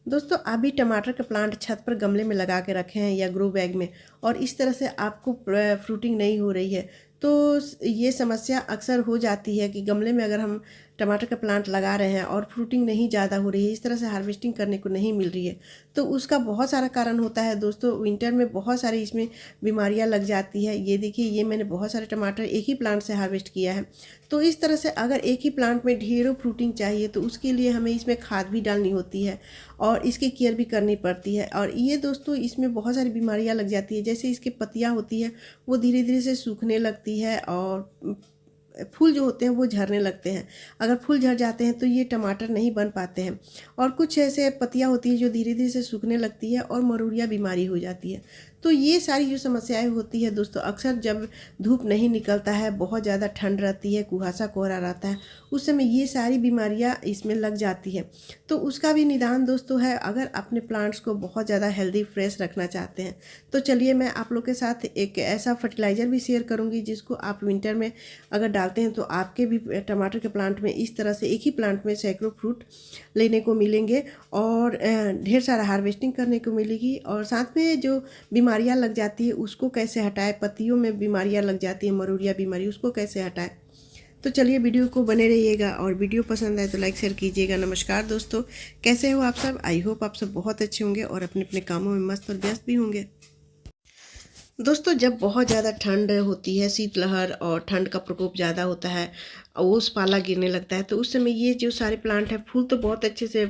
दोस्तों आप भी टमाटर का प्लांट छत पर गमले में लगा के रखे हैं या ग्रो बैग में, और इस तरह से आपको फ्रूटिंग नहीं हो रही है, तो ये समस्या अक्सर हो जाती है कि गमले में अगर हम टमाटर का प्लांट लगा रहे हैं और फ्रूटिंग नहीं ज़्यादा हो रही है, इस तरह से हार्वेस्टिंग करने को नहीं मिल रही है, तो उसका बहुत सारा कारण होता है। दोस्तों विंटर में बहुत सारी इसमें बीमारियां लग जाती है। ये देखिए, ये मैंने बहुत सारे टमाटर एक ही प्लांट से हार्वेस्ट किया है। तो इस तरह से अगर एक ही प्लांट में ढेरों फ्रूटिंग चाहिए तो उसके लिए हमें इसमें खाद भी डालनी होती है और इसकी केयर भी करनी पड़ती है। और ये दोस्तों इसमें बहुत सारी बीमारियां लग जाती है, जैसे इसकी पत्तियां होती है वो धीरे धीरे से सूखने लगती है और फूल जो होते हैं वो झड़ने लगते हैं। अगर फूल झड़ जाते हैं तो ये टमाटर नहीं बन पाते हैं। और कुछ ऐसे पत्तियां होती है जो धीरे धीरे से सूखने लगती है और मरूरिया बीमारी हो जाती है। तो ये सारी जो समस्याएं होती है दोस्तों, अक्सर जब धूप नहीं निकलता है, बहुत ज़्यादा ठंड रहती है, कुहासा कोहरा रहता है, उस समय ये सारी बीमारियां इसमें लग जाती है। तो उसका भी निदान दोस्तों है, अगर अपने प्लांट्स को बहुत ज़्यादा हेल्दी फ्रेश रखना चाहते हैं तो चलिए मैं आप लोग के साथ एक ऐसा फर्टिलाइज़र भी शेयर करूँगी जिसको आप विंटर में अगर डालते हैं तो आपके भी टमाटर के प्लांट में इस तरह से एक ही प्लांट में सैकड़ों फ्रूट लेने को मिलेंगे और ढेर सारा हार्वेस्टिंग करने को मिलेगी। और साथ में जो बीमारियां लग जाती है उसको कैसे हटाएं, पत्तियों में बीमारियां लग जाती है मरूरिया बीमारी, उसको कैसे हटाएं। तो चलिए वीडियो को बने रहिएगा और वीडियो पसंद आए तो लाइक शेयर कीजिएगा। नमस्कार दोस्तों, कैसे हो आप सब? आई होप आप सब बहुत अच्छे होंगे और अपने अपने कामों में मस्त और व्यस्त भी होंगे। दोस्तों जब बहुत ज़्यादा ठंड होती है, शीतलहर और ठंड का प्रकोप ज़्यादा होता है, ओस पाला गिरने लगता है, तो उस समय ये जो सारे प्लांट हैं, फूल तो बहुत अच्छे से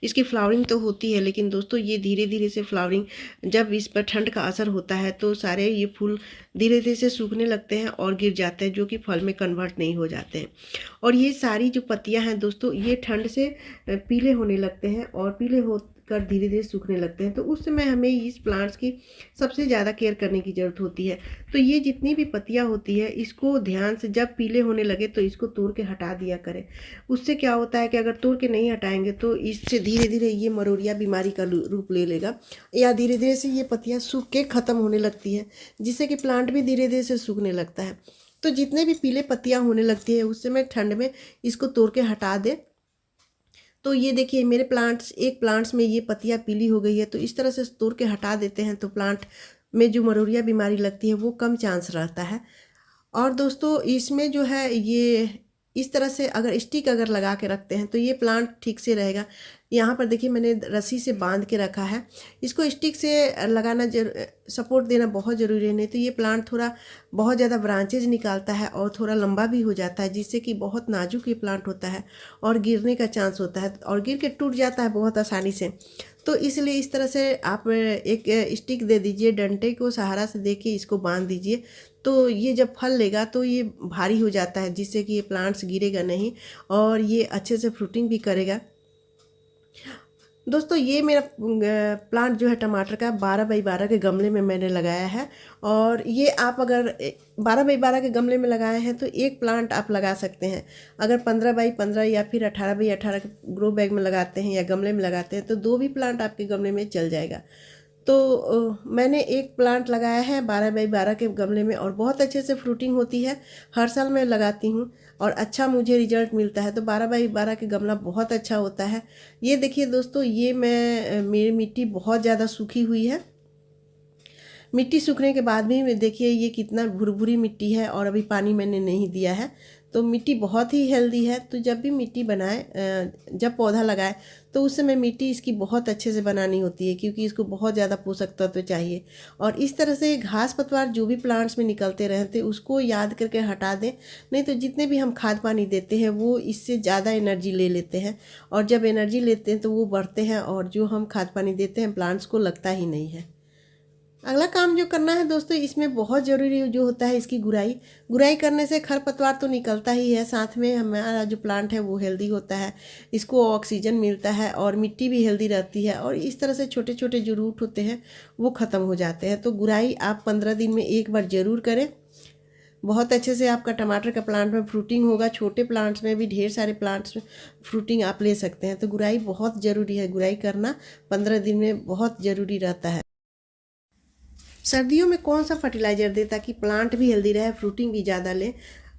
इसकी फ्लावरिंग तो होती है, लेकिन दोस्तों ये धीरे धीरे से फ्लावरिंग जब इस पर ठंड का असर होता है तो सारे ये फूल धीरे धीरे से सूखने लगते हैं और गिर जाते हैं, जो कि फल में कन्वर्ट नहीं हो जाते हैं। और ये सारी जो पत्तियां हैं दोस्तों, ये ठंड से पीले होने लगते हैं और पीले हो कर धीरे धीरे सूखने लगते हैं। तो उस समय हमें इस प्लांट्स की सबसे ज़्यादा केयर करने की ज़रूरत होती है। तो ये जितनी भी पत्तियां होती है इसको ध्यान से, जब पीले होने लगे तो इसको तोड़ के हटा दिया करें। उससे क्या होता है कि अगर तोड़ के नहीं हटाएंगे तो इससे धीरे धीरे ये मरोड़िया बीमारी का रूप ले लेगा, या धीरे धीरे से ये पत्तियाँ सूख के ख़त्म होने लगती है, जिससे कि प्लांट भी धीरे धीरे से सूखने लगता है। तो जितने भी पीले पत्तियाँ होने लगती है उस समय ठंड में इसको तोड़ के हटा दे। तो ये देखिए मेरे प्लांट्स, एक प्लांट्स में ये पत्तियाँ पीली हो गई है, तो इस तरह से तोड़ के हटा देते हैं तो प्लांट में जो मरोड़िया बीमारी लगती है वो कम चांस रहता है। और दोस्तों इसमें जो है ये इस तरह से अगर स्टिक अगर लगा के रखते हैं तो ये प्लांट ठीक से रहेगा। यहाँ पर देखिए मैंने रस्सी से बांध के रखा है, इसको स्टिक से लगाना सपोर्ट देना बहुत ज़रूरी है, नहीं तो ये प्लांट थोड़ा बहुत ज़्यादा ब्रांचेज निकालता है और थोड़ा लंबा भी हो जाता है, जिससे कि बहुत नाजुक ये प्लांट होता है और गिरने का चांस होता है और गिर के टूट जाता है बहुत आसानी से। तो इसलिए इस तरह से आप एक स्टिक दे दीजिए, डंडे को सहारा से दे के इसको बांध दीजिए, तो ये जब फल लेगा तो ये भारी हो जाता है, जिससे कि ये प्लांट्स गिरेगा नहीं और ये अच्छे से फ्रूटिंग भी करेगा। दोस्तों ये मेरा प्लांट जो है टमाटर का 12 बाई 12 के गमले में मैंने लगाया है। और ये आप अगर 12 बाई 12 के गमले में लगाए हैं तो एक प्लांट आप लगा सकते हैं। अगर 15 बाई 15 या फिर 18 बाई 18 के ग्रो बैग में लगाते हैं या गमले में लगाते हैं तो 2 भी प्लांट आपके गमले में चल जाएगा। तो मैंने एक प्लांट लगाया है 12 बाई 12 के गमले में और बहुत अच्छे से फ्रूटिंग होती है। हर साल मैं लगाती हूँ और अच्छा मुझे रिजल्ट मिलता है। तो 12 बाई 12 के गमला बहुत अच्छा होता है। ये देखिए दोस्तों, ये मेरी मिट्टी बहुत ज़्यादा सूखी हुई है। मिट्टी सूखने के बाद भी देखिए ये कितना भुरभुरी मिट्टी है और अभी पानी मैंने नहीं दिया है, तो मिट्टी बहुत ही हेल्दी है। तो जब भी मिट्टी बनाए, जब पौधा लगाए तो उस समय मिट्टी इसकी बहुत अच्छे से बनानी होती है, क्योंकि इसको बहुत ज़्यादा पोषक तत्व चाहिए। और इस तरह से घास पतवार जो भी प्लांट्स में निकलते रहते उसको याद करके हटा दें, नहीं तो जितने भी हम खाद पानी देते हैं वो इससे ज़्यादा एनर्जी ले लेते हैं, और जब एनर्जी लेते हैं तो वो बढ़ते हैं और जो हम खाद पानी देते हैं प्लांट्स को लगता ही नहीं है। अगला काम जो करना है दोस्तों, इसमें बहुत ज़रूरी जो होता है इसकी गुड़ाई करने से खरपतवार तो निकलता ही है, साथ में हमारा जो प्लांट है वो हेल्दी होता है, इसको ऑक्सीजन मिलता है और मिट्टी भी हेल्दी रहती है, और इस तरह से छोटे छोटे जो रूट होते हैं वो ख़त्म हो जाते हैं। तो गुड़ाई आप 15 दिन में एक बार ज़रूर करें। बहुत अच्छे से आपका टमाटर का प्लांट में फ्रूटिंग होगा। छोटे प्लांट्स में भी ढेर सारे प्लांट्स में फ्रूटिंग आप ले सकते हैं। तो गुड़ाई बहुत ज़रूरी है, गुड़ाई करना 15 दिन में बहुत ज़रूरी रहता है। सर्दियों में कौन सा फर्टिलाइज़र दें ताकि प्लांट भी हेल्दी रहे, फ्रूटिंग भी ज़्यादा ले?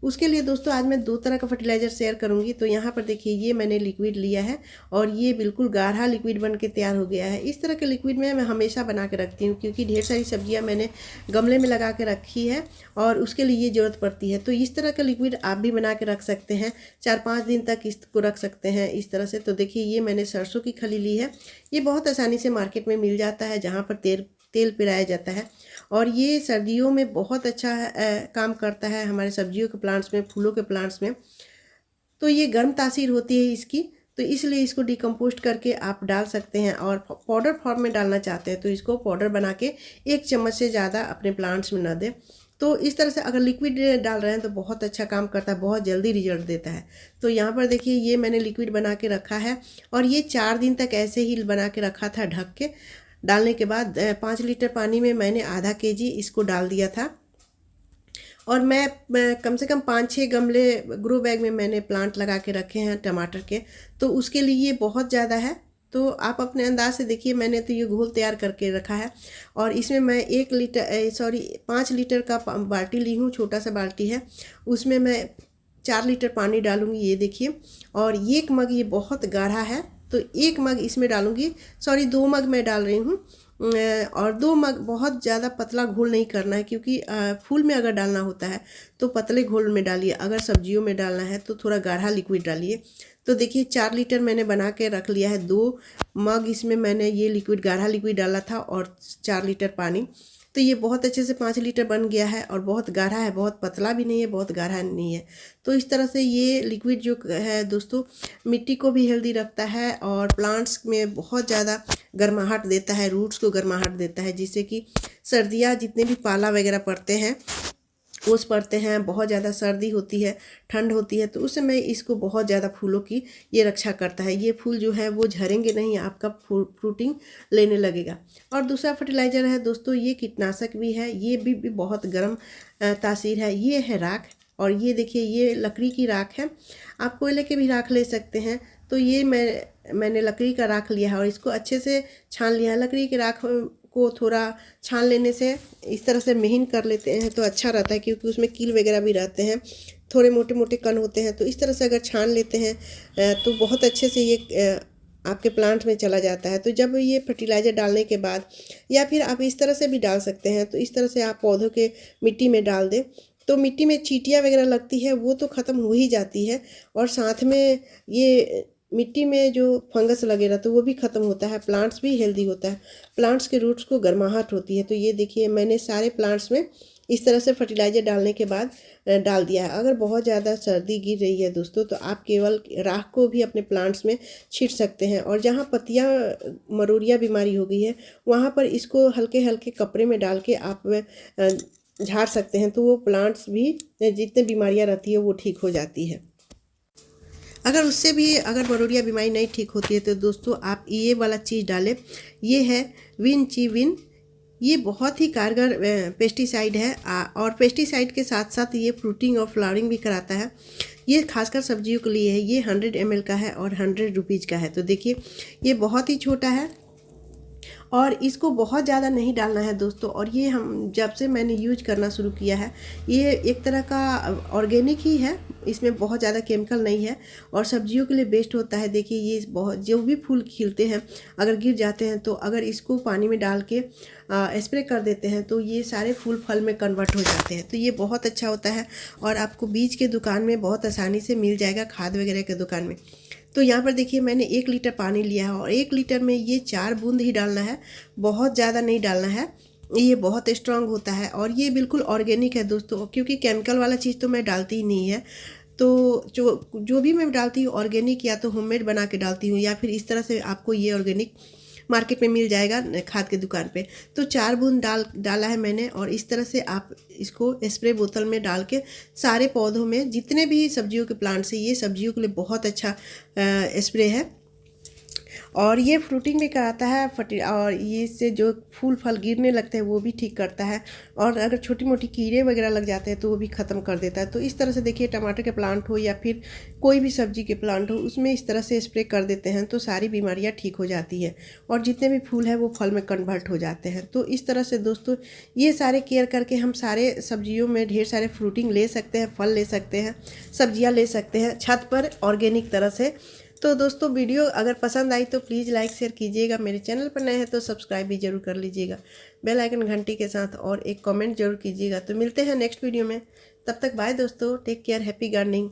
उसके लिए दोस्तों आज मैं 2 तरह का फर्टिलाइज़र शेयर करूंगी। तो यहाँ पर देखिए ये मैंने लिक्विड लिया है और ये बिल्कुल गाढ़ा लिक्विड बन के तैयार हो गया है। इस तरह के लिक्विड में मैं हमेशा बना के रखती हूँ, क्योंकि ढेर सारी सब्जियाँ मैंने गमले में लगा के रखी है और उसके लिए ये ज़रूरत पड़ती है। तो इस तरह का लिक्विड आप भी बना के रख सकते हैं, 4-5 दिन तक इसको रख सकते हैं इस तरह से। तो देखिए ये मैंने सरसों की खली ली है, ये बहुत आसानी से मार्केट में मिल जाता है, जहाँ पर तेल पिराया जाता है। और ये सर्दियों में बहुत अच्छा काम करता है हमारे सब्जियों के प्लांट्स में, फूलों के प्लांट्स में। तो ये गर्म तासीर होती है इसकी, तो इसलिए इसको डिकम्पोस्ट करके आप डाल सकते हैं। और पाउडर फॉर्म में डालना चाहते हैं तो इसको पाउडर बना के 1 चम्मच से ज़्यादा अपने प्लांट्स में न दें। तो इस तरह से अगर लिक्विड डाल रहे हैं तो बहुत अच्छा काम करता है, बहुत जल्दी रिजल्ट देता है। तो यहाँ पर देखिए ये मैंने लिक्विड बना के रखा है और ये 4 दिन तक ऐसे ही बना के रखा था ढक के। डालने के बाद 5 लीटर पानी में मैंने आधा केजी इसको डाल दिया था। और मैं कम से कम 5-6 गमले ग्रो बैग में मैंने प्लांट लगा के रखे हैं टमाटर के, तो उसके लिए ये बहुत ज़्यादा है। तो आप अपने अंदाज से देखिए, मैंने तो ये घोल तैयार करके रखा है और इसमें मैं 5 लीटर का बाल्टी ली हूँ, छोटा सा बाल्टी है, उसमें मैं 4 लीटर पानी डालूँगी। ये देखिए, और 1 मग ये बहुत गाढ़ा है तो 1 मग इसमें डालूँगी, 2 मग मैं डाल रही हूँ। और 2 मग, बहुत ज़्यादा पतला घोल नहीं करना है, क्योंकि फूल में अगर डालना होता है तो पतले घोल में डालिए, अगर सब्जियों में डालना है तो थोड़ा गाढ़ा लिक्विड डालिए। तो देखिए 4 लीटर मैंने बना के रख लिया है, 2 मग इसमें मैंने ये लिक्विड, गाढ़ा लिक्विड डाला था और 4 लीटर पानी। तो ये बहुत अच्छे से 5 लीटर बन गया है और बहुत गाढ़ा है, बहुत पतला भी नहीं है, बहुत गाढ़ा नहीं है। तो इस तरह से ये लिक्विड जो है दोस्तों, मिट्टी को भी हेल्दी रखता है और प्लांट्स में बहुत ज़्यादा गर्माहट देता है, रूट्स को गर्माहट देता है, जिससे कि सर्दियाँ जितने भी पाला वगैरह पड़ते हैं, ओस पड़ते हैं, बहुत ज़्यादा सर्दी होती है, ठंड होती है, तो उस समय इसको बहुत ज़्यादा फूलों की ये रक्षा करता है। ये फूल जो है वो झरेंगे नहीं, आपका फ्रूटिंग लेने लगेगा। और दूसरा फर्टिलाइज़र है दोस्तों, ये कीटनाशक भी है, ये भी बहुत गर्म तासीर है। ये है राख, और ये देखिए ये लकड़ी की राख है, आप कोयले के भी राख ले सकते हैं। तो ये मैंने लकड़ी का राख लिया है और इसको अच्छे से छान लिया है। लकड़ी के राख को थोड़ा छान लेने से, इस तरह से महीन कर लेते हैं तो अच्छा रहता है, क्योंकि उसमें कील वगैरह भी रहते हैं, थोड़े मोटे मोटे कण होते हैं। तो इस तरह से अगर छान लेते हैं तो बहुत अच्छे से ये आपके प्लांट में चला जाता है। तो जब ये फर्टिलाइज़र डालने के बाद, या फिर आप इस तरह से भी डाल सकते हैं, तो इस तरह से आप पौधों के मिट्टी में डाल दें तो मिट्टी में चींटियाँ वगैरह लगती है वो तो ख़त्म हो ही जाती है, और साथ में ये मिट्टी में जो फंगस लगे रहता है वो भी ख़त्म होता है, प्लांट्स भी हेल्दी होता है, प्लांट्स के रूट्स को गर्माहट होती है। तो ये देखिए मैंने सारे प्लांट्स में इस तरह से फर्टिलाइज़र डालने के बाद डाल दिया है। अगर बहुत ज़्यादा सर्दी गिर रही है दोस्तों, तो आप केवल राख को भी अपने प्लांट्स में छींट सकते हैं, और जहाँ पत्तियाँ मरोड़िया बीमारी हो गई है वहाँ पर इसको हल्के हल्के कपड़े में डाल के आप झाड़ सकते हैं, तो वो प्लांट्स भी, जितने बीमारियाँ रहती है वो ठीक हो जाती है। अगर उससे भी अगर मरोड़िया बीमारी नहीं ठीक होती है तो दोस्तों आप ये वाला चीज़ डालें, ये है विन। ये बहुत ही कारगर पेस्टिसाइड है, और पेस्टिसाइड के साथ साथ ये फ्रूटिंग और फ्लावरिंग भी कराता है। ये खासकर सब्जियों के लिए है। ये 100 ml का है और 100 रुपीज़ का है। तो देखिए ये बहुत ही छोटा है और इसको बहुत ज़्यादा नहीं डालना है दोस्तों। और ये हम जब से मैंने यूज करना शुरू किया है, ये एक तरह का ऑर्गेनिक ही है, इसमें बहुत ज़्यादा केमिकल नहीं है और सब्जियों के लिए बेस्ट होता है। देखिए ये बहुत, जो भी फूल खिलते हैं अगर गिर जाते हैं तो अगर इसको पानी में डाल के स्प्रे कर देते हैं तो ये सारे फूल फल में कन्वर्ट हो जाते हैं। तो ये बहुत अच्छा होता है और आपको बीज के दुकान में बहुत आसानी से मिल जाएगा, खाद वगैरह के दुकान में। तो यहाँ पर देखिए मैंने 1 लीटर पानी लिया है और 1 लीटर में ये 4 बूंद ही डालना है, बहुत ज़्यादा नहीं डालना है। ये बहुत स्ट्रांग होता है और ये बिल्कुल ऑर्गेनिक है दोस्तों, क्योंकि केमिकल वाला चीज़ तो मैं डालती ही नहीं है। तो जो भी मैं डालती हूँ ऑर्गेनिक, या तो होममेड बना के डालती हूँ, या फिर इस तरह से आपको ये ऑर्गेनिक मार्केट में मिल जाएगा खाद के दुकान पे। तो 4 बूंद डाला है मैंने, और इस तरह से आप इसको स्प्रे बोतल में डाल के सारे पौधों में, जितने भी सब्जियों के प्लांट्स हैं, ये सब्जियों के लिए बहुत अच्छा स्प्रे है। और ये फ्रूटिंग भी कराता है और ये इससे जो फूल फल गिरने लगते हैं वो भी ठीक करता है, और अगर छोटी मोटी कीड़े वगैरह लग जाते हैं तो वो भी ख़त्म कर देता है। तो इस तरह से देखिए, टमाटर के प्लांट हो या फिर कोई भी सब्जी के प्लांट हो, उसमें इस तरह से स्प्रे कर देते हैं तो सारी बीमारियाँ ठीक हो जाती है और जितने भी फूल हैं वो फल में कन्वर्ट हो जाते हैं। तो इस तरह से दोस्तों ये सारे केयर करके हम सारे सब्जियों में ढेर सारे फ्रूटिंग ले सकते हैं, फल ले सकते हैं, सब्जियां ले सकते हैं छत पर ऑर्गेनिक तरह से। तो दोस्तों वीडियो अगर पसंद आई तो प्लीज़ लाइक शेयर कीजिएगा, मेरे चैनल पर नए हैं तो सब्सक्राइब भी ज़रूर कर लीजिएगा बेल आइकन घंटी के साथ, और एक कमेंट जरूर कीजिएगा। तो मिलते हैं नेक्स्ट वीडियो में, तब तक बाय दोस्तों, टेक केयर, हैप्पी गार्डनिंग।